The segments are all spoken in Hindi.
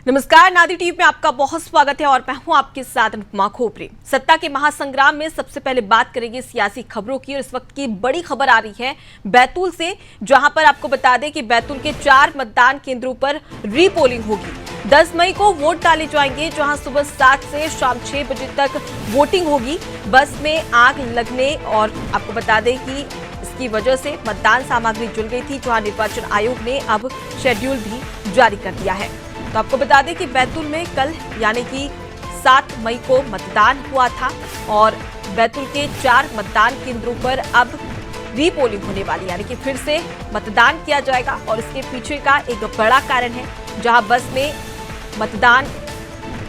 नमस्कार, नादी टीवी में आपका बहुत स्वागत है और मैं हूं आपके साथ अनुपमा खोपरे। सत्ता के महासंग्राम में सबसे पहले बात करेंगे सियासी खबरों की और इस वक्त की बड़ी खबर आ रही है बैतूल से, जहां पर आपको बता दें कि बैतूल के 4 मतदान केंद्रों पर रीपोलिंग होगी। 10 मई को वोट डाले जाएंगे, जहां सुबह 7 से शाम 6 बजे तक वोटिंग होगी। बस में आग लगने और आपको बता दें कि इसकी वजह से मतदान सामग्री जल गई थी, जहां निर्वाचन आयोग ने अब शेड्यूल भी जारी कर दिया है। तो आपको बता दें कि बैतूल में कल यानी कि 7 मई को मतदान हुआ था और बैतूल के 4 मतदान केंद्रों पर अब रीपोलिंग होने वाली, यानी कि फिर से मतदान किया जाएगा। और इसके पीछे का एक बड़ा कारण है, जहां बस में मतदान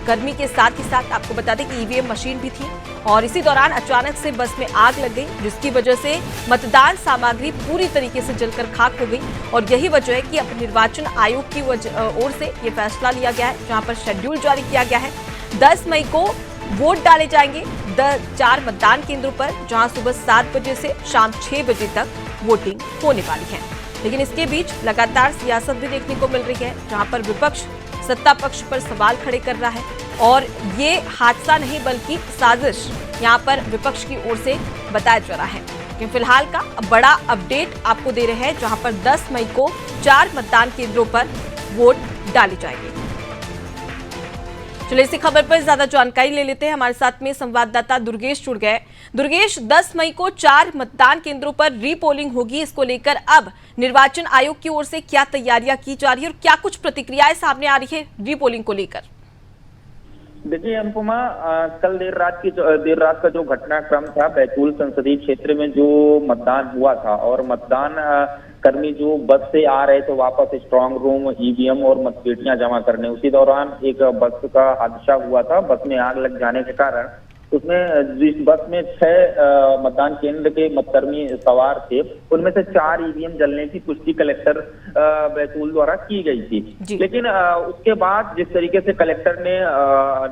कर्मी के साथ ही साथ आपको बता दें कि ईवीएम मशीन भी थी और इसी दौरान अचानक से बस में आग लग गई, जिसकी वजह से मतदान सामग्री पूरी तरीके से जलकर खाक हो गई। और यही वजह है कि अब निर्वाचन आयोग की ओर से ये फैसला लिया गया है, जहां पर शेड्यूल जारी किया गया है। 10 मई को वोट डाले जाएंगे 4 मतदान केंद्रों पर, जहां सुबह 7 बजे से शाम 6 बजे तक वोटिंग होने वाली है। लेकिन इसके बीच लगातार सियासत भी देखने को मिल रही है, जहां पर विपक्ष सत्ता पक्ष पर सवाल खड़े कर रहा है और ये हादसा नहीं बल्कि साजिश यहां पर विपक्ष की ओर से बताया जा रहा है। लेकिन फिलहाल का बड़ा अपडेट आपको दे रहे हैं, जहां पर 10 मई को 4 मतदान केंद्रों पर वोट डाले जाएंगे। चलिए इसी खबर पर ज्यादा जानकारी ले लेते हैं। हमारे साथ में संवाददाता दुर्गेश जुड़ गए। दुर्गेश, 10 मई को 4 मतदान केंद्रों पर रीपोलिंग होगी, इसको लेकर अब निर्वाचन आयोग की ओर से क्या तैयारियां की जा रही है और क्या कुछ प्रतिक्रियाएं सामने आ रही है रीपोलिंग को लेकर? देखिए अनुपमा, कल देर रात का जो घटनाक्रम था बैतूल संसदीय क्षेत्र में, जो मतदान हुआ था और मतदान कर्मी जो बस से आ रहे थे वापस स्ट्रांग रूम ईवीएम और मतपेटियां जमा करने, उसी दौरान एक बस का हादसा हुआ था। बस में आग लग जाने के कारण उसमें जिस बस में 6 मतदान केंद्र के मतकर्मी सवार थे, उनमें से 4 ईवीएम जलने की पुष्टि कलेक्टर बैतूल द्वारा की गई थी। लेकिन उसके बाद जिस तरीके से कलेक्टर ने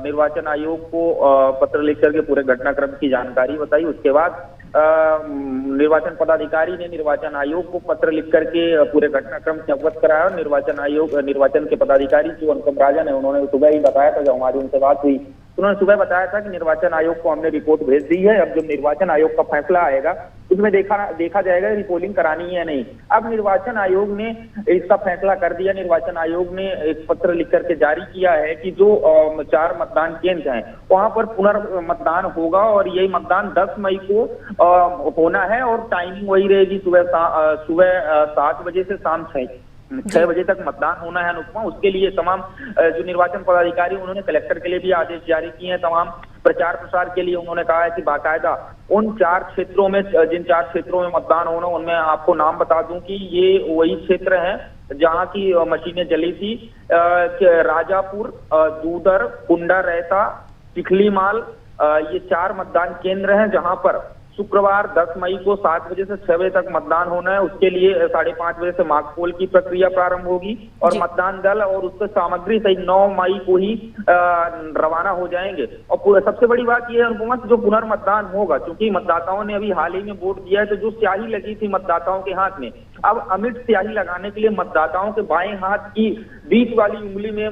निर्वाचन आयोग को पत्र लिखकर के पूरे घटनाक्रम की जानकारी बताई, उसके बाद निर्वाचन पदाधिकारी ने निर्वाचन आयोग को पत्र लिख करके पूरे घटनाक्रम से अवगत कराया। और निर्वाचन के पदाधिकारी जो अनुपम राजन है, उन्होंने सुबह ही बताया था, जब हमारी उनसे बात हुई, उन्होंने सुबह बताया था कि निर्वाचन आयोग को हमने रिपोर्ट भेज दी है। अब जब निर्वाचन आयोग का फैसला आएगा उसमें देखा जाएगा रिपोलिंग करानी है या नहीं। अब निर्वाचन आयोग ने इसका फैसला कर दिया। निर्वाचन आयोग ने एक पत्र लिख करके जारी किया है कि जो 4 मतदान केंद्र हैं वहां पर पुनर्मतदान होगा और यही मतदान 10 मई को होना है और टाइमिंग वही रहेगी, सुबह 7 बजे से शाम 6 बजे तक मतदान होना है अनुपमा। उसके लिए तमाम जो निर्वाचन पदाधिकारी उन्होंने कलेक्टर के लिए भी आदेश जारी किए हैं। तमाम प्रचार प्रसार के लिए उन्होंने कहा है कि बाकायदा उन 4 क्षेत्रों में, जिन 4 क्षेत्रों में मतदान होना, उनमें आपको नाम बता दूं कि ये वही क्षेत्र हैं जहां की मशीनें जली थी। राजापुर, दूदर, कुंडा रहता, चिखलीमाल, ये 4 मतदान केंद्र हैं जहां पर शुक्रवार 10 मई को 7 बजे से 6 बजे तक मतदान होना है। उसके लिए 5:30 बजे से मॉक पोल की प्रक्रिया प्रारंभ होगी और मतदान दल और उसके सामग्री सही 9 मई को ही रवाना हो जाएंगे। और सबसे बड़ी बात यह है अनुपमा, जो पुनर्मतदान होगा, क्योंकि मतदाताओं ने अभी हाल ही में वोट दिया है, तो जो स्याही लगी थी मतदाताओं के हाथ में, अब अमिट स्याही लगाने के लिए मतदाताओं के बाएं हाथ की बीच वाली उंगली में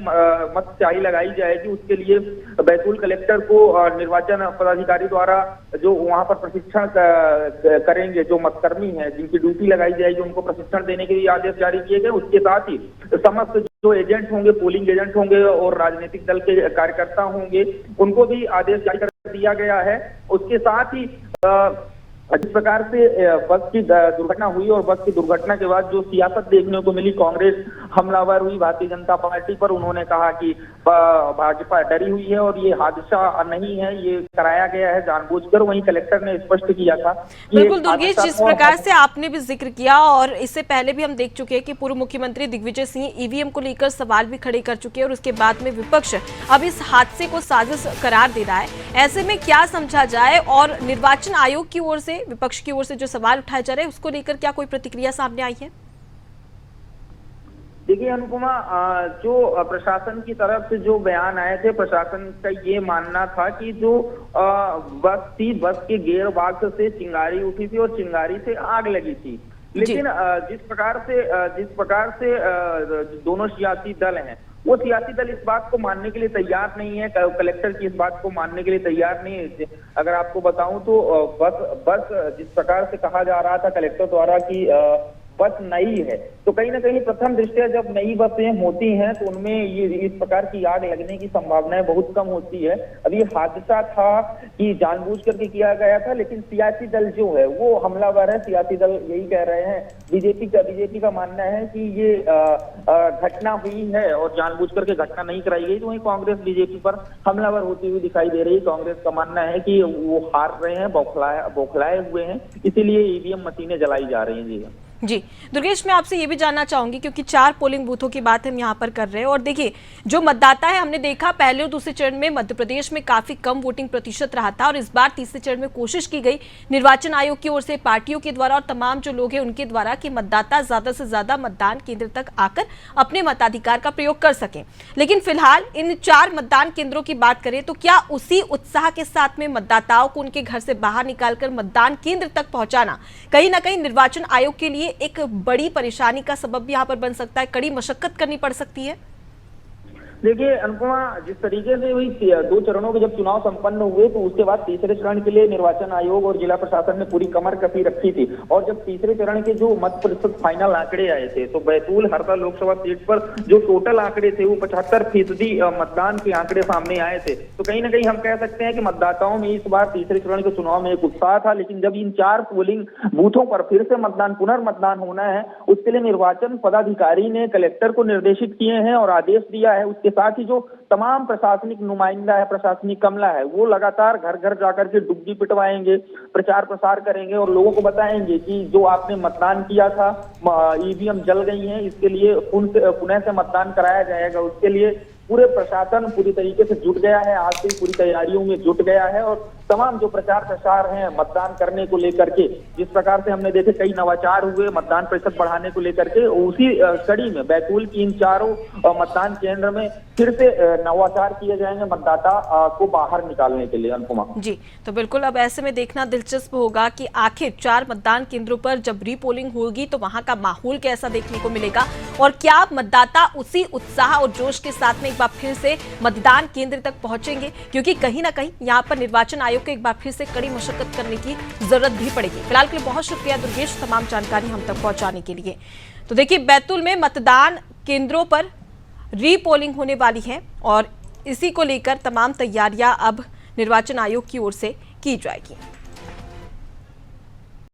मत स्याही लगाई जाएगी। उसके लिए बैतूल कलेक्टर को निर्वाचन पदाधिकारी द्वारा जो वहां पर प्रशिक्षण करेंगे, जो मतकर्मी हैं जिनकी ड्यूटी लगाई जाएगी, उनको प्रशिक्षण देने के लिए आदेश जारी किए गए। उसके साथ ही समस्त जो एजेंट होंगे, पोलिंग एजेंट होंगे और राजनीतिक दल के कार्यकर्ता होंगे, उनको भी आदेश जारी कर दिया गया है। उसके साथ ही जिस प्रकार से बस की दुर्घटना हुई और बस की दुर्घटना के बाद जो सियासत देखने को मिली, कांग्रेस हमलावर हुई भारतीय जनता पार्टी पर, उन्होंने कहा कि भाजपा डरी हुई है और ये हादसा नहीं है, ये कराया गया है जानबूझकर। वहीं कलेक्टर ने स्पष्ट किया था। बिल्कुल दुर्गेश, जिस प्रकार से आपने भी जिक्र किया और इससे पहले भी हम देख चुके हैं कि पूर्व मुख्यमंत्री दिग्विजय सिंह ईवीएम को लेकर सवाल भी खड़े कर चुके हैं और उसके बाद में विपक्ष अब इस हादसे को साजिश करार दे रहा है। ऐसे में क्या समझा जाए और निर्वाचन आयोग की ओर से, विपक्ष की ओर से जो सवाल उठाए जा रहे हैं, उसको लेकर क्या कोई प्रतिक्रिया सामने आई है? देखिए अनुपमा, जो प्रशासन की तरफ से जो बयान आए थे, प्रशासन का ये मानना था कि जो बस थी, बस के गियर बॉक्स से चिंगारी उठी थी और चिंगारी से आग लगी थी। लेकिन जिस प्रकार से दोनों सियासी दल हैं वो सियासी दल इस बात को मानने के लिए तैयार नहीं है, कलेक्टर की इस बात को मानने के लिए तैयार नहीं है। अगर आपको बताऊं तो बस जिस प्रकार से कहा जा रहा था कलेक्टर द्वारा कि बस नई है, तो कहीं ना कहीं प्रथम दृष्टया जब नई बसें होती हैं तो उनमें ये इस प्रकार की आग लगने की संभावनाएं बहुत कम होती है। अभी हादसा था कि जानबूझ करके किया गया था, लेकिन सियासी दल जो है वो हमलावर है। सियासी दल यही कह रहे हैं, बीजेपी का मानना है कि ये घटना हुई है और जानबूझ करके घटना नहीं कराई गई। तो वहीं कांग्रेस बीजेपी पर हमलावर होती हुई दिखाई दे रही है। कांग्रेस का मानना है कि वो हार रहे हैं, बौखलाए हुए हैं, इसीलिए ईवीएम मशीनें जलाई जा रही हैं। जी दुर्गेश, मैं आपसे ये भी जानना चाहूंगी क्योंकि 4 पोलिंग बूथों की बात हम यहाँ पर कर रहे हैं और देखिए जो मतदाता है, हमने देखा पहले और दूसरे चरण में मध्य प्रदेश में काफी कम वोटिंग प्रतिशत रहा था और इस बार तीसरे चरण में कोशिश की गई निर्वाचन आयोग की ओर से, पार्टियों के द्वारा और तमाम जो लोग हैं उनके द्वारा कि मतदाता ज्यादा से ज्यादा मतदान केंद्र तक आकर अपने मताधिकार का प्रयोग कर सकें। लेकिन फिलहाल इन 4 मतदान केंद्रों की बात करें तो क्या उसी उत्साह के साथ में मतदाताओं को उनके घर से बाहर निकालकर मतदान केंद्र तक पहुंचाना कहीं ना कहीं निर्वाचन आयोग के लिए एक बड़ी परेशानी का सबब भी यहाँ पर बन सकता है, कड़ी मशक्कत करनी पड़ सकती है? देखिए अनुपमा, जिस तरीके से हुई 2 चरणों के जब चुनाव संपन्न हुए तो उसके बाद तीसरे चरण के लिए निर्वाचन आयोग और जिला प्रशासन ने पूरी कमर कसी रखी थी। और जब तीसरे चरण के जो मत प्रतिशत फाइनल आंकड़े आए थे तो बैतूल हरदा लोकसभा सीट पर जो टोटल आंकड़े थे वो 75% मतदान के आंकड़े सामने आए थे। तो कहीं ना कहीं हम कह सकते हैं कि मतदाताओं में इस बार तीसरे चरण के चुनाव में एक उत्साह था। लेकिन जब इन 4 पोलिंग बूथों पर फिर से पुनर्मतदान होना है, उसके लिए निर्वाचन पदाधिकारी ने कलेक्टर को निर्देशित किए हैं और आदेश दिया है। उसके साथ ही जो तमाम प्रशासनिक नुमाइंदा है, प्रशासनिक अमला है, वो लगातार घर घर जाकर के डुग्गी पिटवाएंगे, प्रचार प्रसार करेंगे और लोगों को बताएंगे कि जो आपने मतदान किया था, ईवीएम जल गई है, इसके लिए पुनः से मतदान कराया जाएगा। उसके लिए पूरे प्रशासन पूरी तरीके से जुट गया है, आज से पूरी तैयारियों में जुट गया है और तमाम जो प्रचार प्रसार हैं मतदान करने को लेकर के, जिस प्रकार से हमने देखे कई नवाचार हुए मतदान प्रतिशत बढ़ाने को लेकर के, उसी कड़ी में बैतूल की इन 4 मतदान केंद्र में फिर से नवाचार किए जाएंगे मतदाता को बाहर निकालने के लिए। अनुपमा जी, तो बिल्कुल अब ऐसे में देखना दिलचस्प होगा कि आखिर 4 मतदान केंद्रों पर जब रीपोलिंग होगी तो वहां का माहौल कैसा देखने को मिलेगा और क्या मतदाता उसी उत्साह और जोश के साथ में एक बार फिर से मतदान केंद्र तक पहुंचेंगे, क्योंकि कहीं ना कहीं यहां पर निर्वाचन आयोग को एक बार फिर से कड़ी मशक्कत करने की जरूरत भी पड़ेगी। फिलहाल के लिए बहुत शुक्रिया दुर्गेश, तमाम जानकारी हम तक पहुंचाने के लिए। तो देखिए बैतूल में मतदान केंद्रों पर रीपोलिंग होने वाली है और इसी को लेकर तमाम तैयारियां अब निर्वाचन आयोग की ओर से की जाएगी।